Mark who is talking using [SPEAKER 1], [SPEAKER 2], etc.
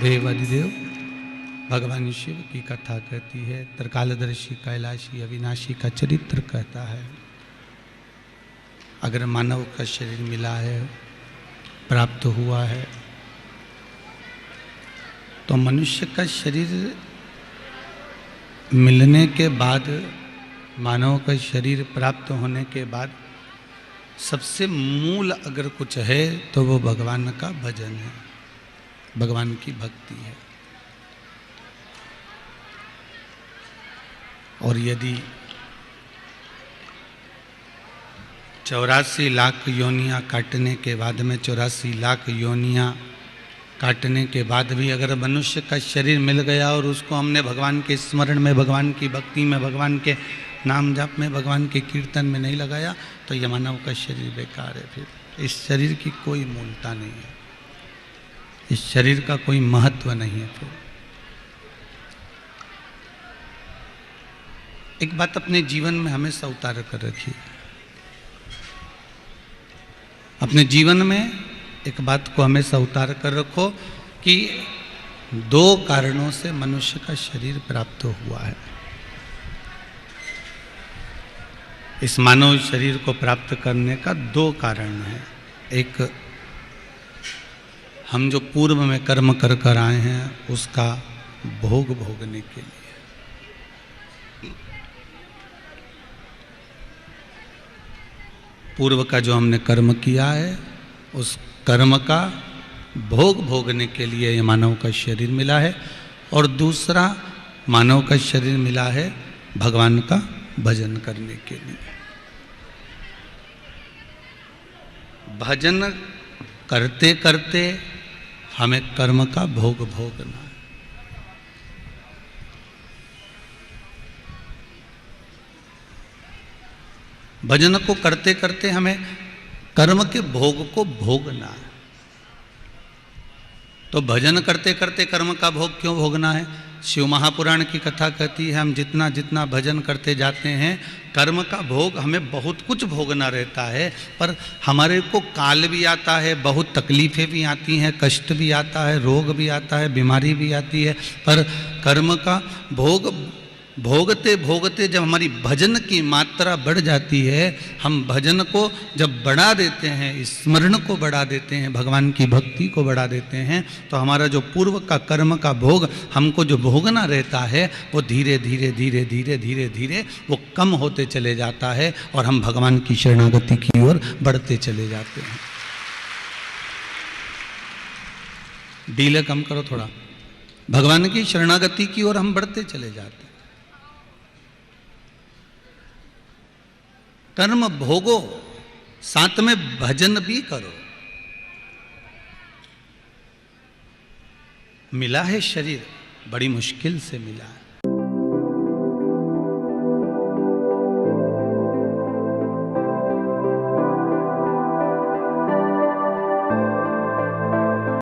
[SPEAKER 1] देव अधिदेव भगवान शिव की कथा कहती है। त्रिकालदर्शी कैलाशी अविनाशी का चरित्र कहता है। अगर मानव का शरीर मिला है, प्राप्त हुआ है, तो मनुष्य का शरीर मिलने के बाद, मानव का शरीर प्राप्त होने के बाद सबसे मूल अगर कुछ है तो वो भगवान का भजन है, भगवान की भक्ति है। और यदि 84 लाख योनियां काटने के बाद में 84 लाख योनियां काटने के बाद भी अगर मनुष्य का शरीर मिल गया और उसको हमने भगवान के स्मरण में, भगवान की भक्ति में, भगवान के नाम जाप में, भगवान के कीर्तन में नहीं लगाया तो यह मानव का शरीर बेकार है। फिर इस शरीर की कोई मूलता नहीं है, इस शरीर का कोई महत्व नहीं है। फिर एक बात अपने जीवन में हमेशा उतार कर रखिए। अपने जीवन में एक बात को हमेशा उतार कर रखो कि 2 कारणों से मनुष्य का शरीर प्राप्त हुआ है। इस मानव शरीर को प्राप्त करने का 2 कारण है। एक, हम जो पूर्व में कर्म कर कर आए हैं उसका भोग भोगने के लिए। पूर्व का जो हमने कर्म किया है उस कर्म का भोग भोगने के लिए ये मानव का शरीर मिला है। और दूसरा, मानव का शरीर मिला है भगवान का भजन करने के लिए। भजन करते करते हमें कर्म का भोग भोगना है। भजन को करते करते हमें कर्म के भोग को भोगना है। तो भजन करते करते कर्म का भोग क्यों भोगना है? शिव महापुराण की कथा कहती है हम जितना जितना भजन करते जाते हैं कर्म का भोग हमें बहुत कुछ भोगना रहता है, पर हमारे को काल भी आता है, बहुत तकलीफ़ें भी आती हैं, कष्ट भी आता है, रोग भी आता है, बीमारी भी आती है। पर कर्म का भोग भोगते भोगते जब हमारी भजन की मात्रा बढ़ जाती है, हम भजन को जब बढ़ा देते हैं, स्मरण को बढ़ा देते हैं, भगवान की भक्ति को बढ़ा देते हैं, तो हमारा जो पूर्व का कर्म का भोग हमको जो भोगना रहता है वो धीरे धीरे धीरे धीरे धीरे धीरे वो कम होते चले जाता है और हम भगवान की शरणागति की ओर बढ़ते चले जाते हैं। डीले कम करो थोड़ा। भगवान की शरणागति की ओर हम बढ़ते चले जाते हैं। कर्म भोगो, साथ में भजन भी करो। मिला है शरीर, बड़ी मुश्किल से मिला है।